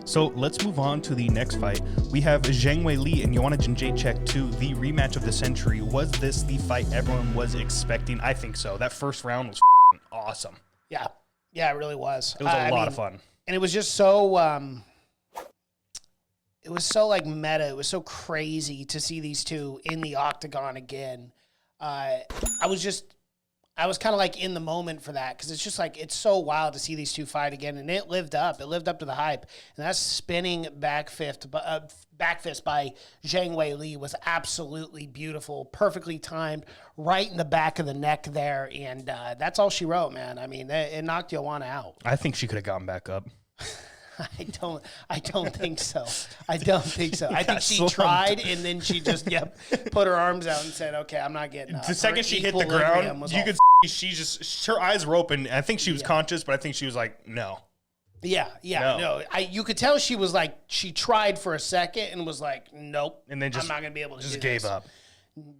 So let's move on to the next fight. We have Zhang Weli and Joanna Jedrzejczyk 2, the rematch of the century. Was this the fight everyone was expecting? I think so. That first round was awesome. Yeah, it really was. It was a lot of fun. And it was just so, it was so like meta. It was so crazy to see these two in the octagon again. I was kind of like in the moment for that because it's just like it's so wild to see these two fight again, and it lived up. It lived up to the hype, and that spinning back fist by Zhang Weli was absolutely beautiful, perfectly timed, right in the back of the neck there, and that's all she wrote, man. I mean, it knocked Joanna out. I think she could have gotten back up. I don't think so. I think she tried, and then she just put her arms out and said, "Okay, I'm not getting up." The second she hit the ground, you could see her eyes were open. I think she was conscious, but I think she was like, "No." No. You could tell she was like she tried for a second and was like, "Nope," and then I'm not gonna be able to. Just gave up.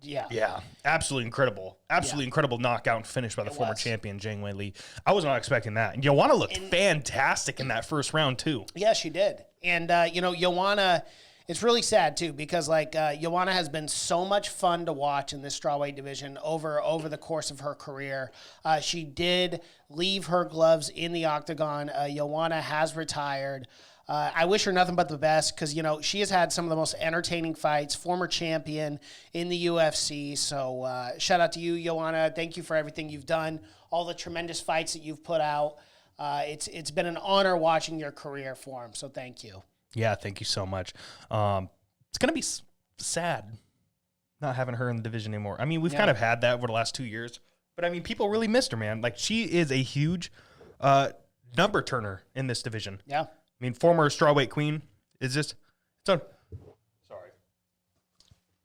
Yeah. Absolutely incredible. Incredible knockout and finish by the former champion, Zhang Weli. I was not expecting that. And Joanna looked fantastic in that first round, too. Yeah, she did. And, Joanna, it's really sad, too, because, Joanna has been so much fun to watch in this strawweight division over the course of her career. She did leave her gloves in the octagon. Joanna has retired. I wish her nothing but the best because, she has had some of the most entertaining fights, former champion in the UFC. So shout out to you, Joanna. Thank you for everything you've done, all the tremendous fights that you've put out. It's been an honor watching your career form, so thank you. Yeah, thank you so much. It's going to be sad not having her in the division anymore. I mean, we've kind of had that over the last 2 years, but, I mean, people really missed her, man. Like, she is a huge number turner in this division. Yeah. I mean, former strawweight queen is just, sorry.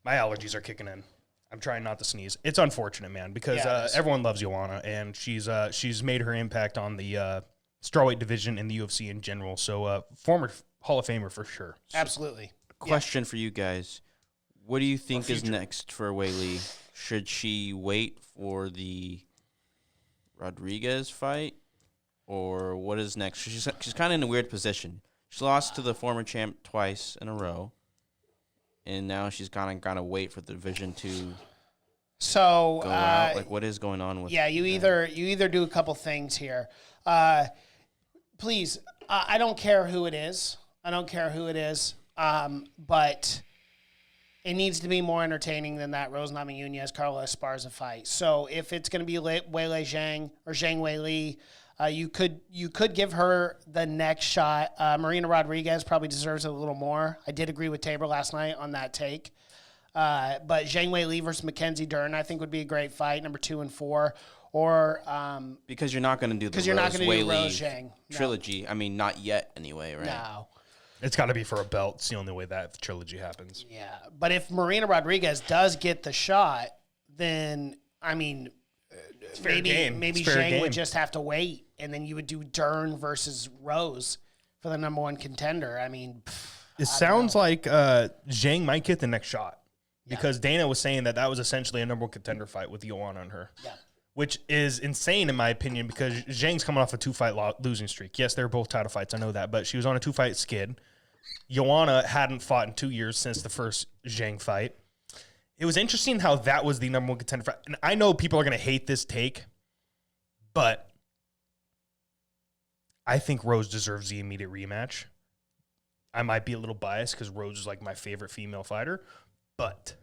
My allergies are kicking in. I'm trying not to sneeze. It's unfortunate, man, because everyone loves Joanna, and she's made her impact on the strawweight division in the UFC in general. So, former Hall of Famer for sure. Absolutely. Question for you guys. What do you think is next for Weli? Should she wait for the Rodriguez fight? Or what is next? She's kind of in a weird position. She lost to the former champ twice in a row, and now she's kind of wait for the division to go out. Like, what is going on with? Yeah, you either do a couple things here. Please, I don't care who it is. But it needs to be more entertaining than that Rose Namajunas Carla Esparza fight. So if it's going to be Weili Zhang or Zhang Weli. You could give her the next shot. Marina Rodriguez probably deserves it a little more. I did agree with Tabor last night on that take. But Zhang Wei versus Mackenzie Dern, I think, would be a great fight, number 2 and 4. Or because you're not going to do the Rose Zhang trilogy. No. I mean, not yet anyway, right? No. It's got to be for a belt. It's the only way that trilogy happens. Yeah, but if Marina Rodriguez does get the shot, then I mean. Maybe Zhang would just have to wait, and then you would do Dern versus Rose for the number 1 contender. I mean, it sounds like Zhang might get the next shot because Dana was saying that was essentially a number 1 contender fight with Joanna on her, which is insane in my opinion because Zhang's coming off a 2-fight losing streak. Yes, they're both title fights. I know that, but she was on a 2-fight skid. Joanna hadn't fought in 2 years since the first Zhang fight. It was interesting how that was the number 1 contender fight. And I know people are going to hate this take, but I think Rose deserves the immediate rematch. I might be a little biased because Rose is like my favorite female fighter, but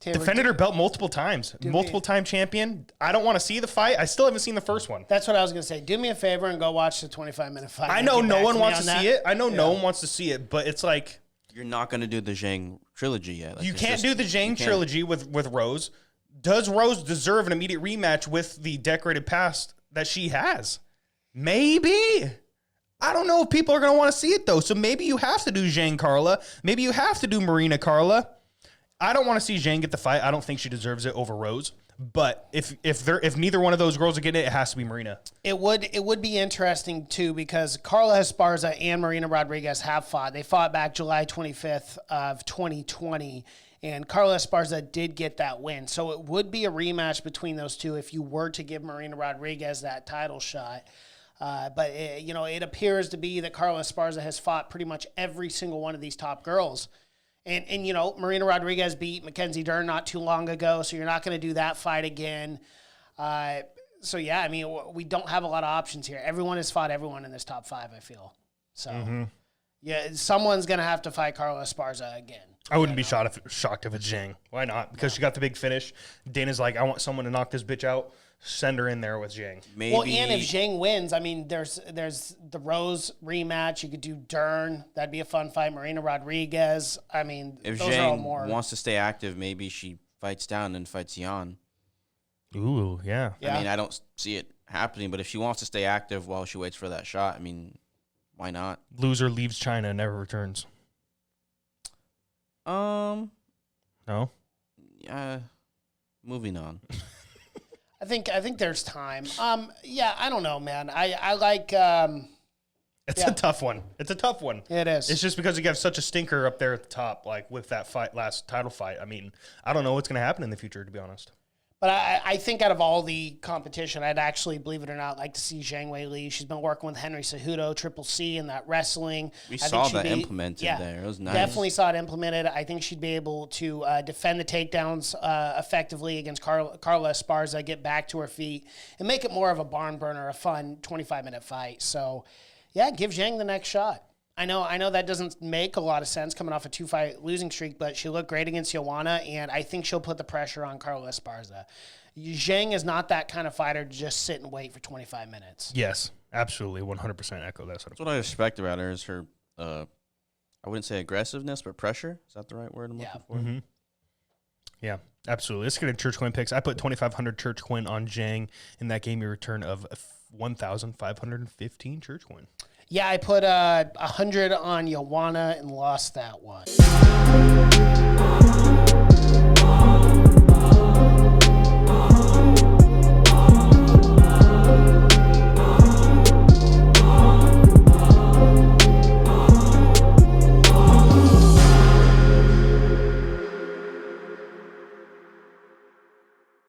defended her belt multiple times. Multiple-time champion. I don't want to see the fight. I still haven't seen the first one. That's what I was going to say. Do me a favor and go watch the 25-minute fight. I know no one wants to see it. No one wants to see it, but it's like... You're not going to do the Zhang trilogy yet. Like, you can't do the Zhang trilogy with Rose. Does Rose deserve an immediate rematch with the decorated past that she has? Maybe. I don't know if people are going to want to see it, though. So maybe you have to do Zhang Carla. Maybe you have to do Marina Carla. I don't want to see Zhang get the fight. I don't think she deserves it over Rose. But if neither one of those girls are getting it, it has to be Marina. It would be interesting too because Carla Esparza and Marina Rodriguez have fought. They fought back July 25th of 2020, and Carla Esparza did get that win. So it would be a rematch between those two if you were to give Marina Rodriguez that title shot. But it appears to be that Carla Esparza has fought pretty much every single one of these top girls. And Marina Rodriguez beat Mackenzie Dern not too long ago, so you're not going to do that fight again. So, yeah, I mean, we don't have a lot of options here. Everyone has fought everyone in this top 5, I feel. So, yeah, someone's going to have to fight Carla Esparza again. I wouldn't be shocked if it's Zhang. Why not? Because she got the big finish. Dana's like, I want someone to knock this bitch out. Send her in there with Zhang. Maybe. Well, and if Zhang wins, I mean, there's the Rose rematch. You could do Dern. That'd be a fun fight. Marina Rodriguez. I mean, if those Zhang are all more. wants to stay active, maybe she fights down and fights Yan. Ooh, yeah. I mean, I don't see it happening, but if she wants to stay active while she waits for that shot, I mean, why not? Loser leaves China and never returns. No? Yeah. Moving on. I think there's time. Yeah, I don't know, man. I like. It's a tough one. It's a tough one. It is. It's just because you have such a stinker up there at the top, like with that last title fight. I mean, I don't know what's going to happen in the future, to be honest. But I think out of all the competition, I'd actually, believe it or not, like to see Zhang Wei. She's been working with Henry Cejudo, Triple C, in that wrestling. We saw that implemented there. It was nice. Definitely saw it implemented. I think she'd be able to defend the takedowns effectively against Carla Esparza, get back to her feet, and make it more of a barn burner, a fun 25-minute fight. So, yeah, give Zhang the next shot. I know that doesn't make a lot of sense coming off a 2-fight losing streak, but she looked great against Joanna, and I think she'll put the pressure on Carla Esparza. Zhang is not that kind of fighter to just sit and wait for 25 minutes. Yes, absolutely, 100% echo that. That's what I respect about her is her, I wouldn't say aggressiveness, but pressure. Is that the right word I'm looking for? Mm-hmm. Yeah, absolutely. Let's get a Church Coin picks. I put 2,500 Church Coin on Zhang, and that gave me a return of 1,515 Church Coin. Yeah, I put 100 on Joanna and lost that one.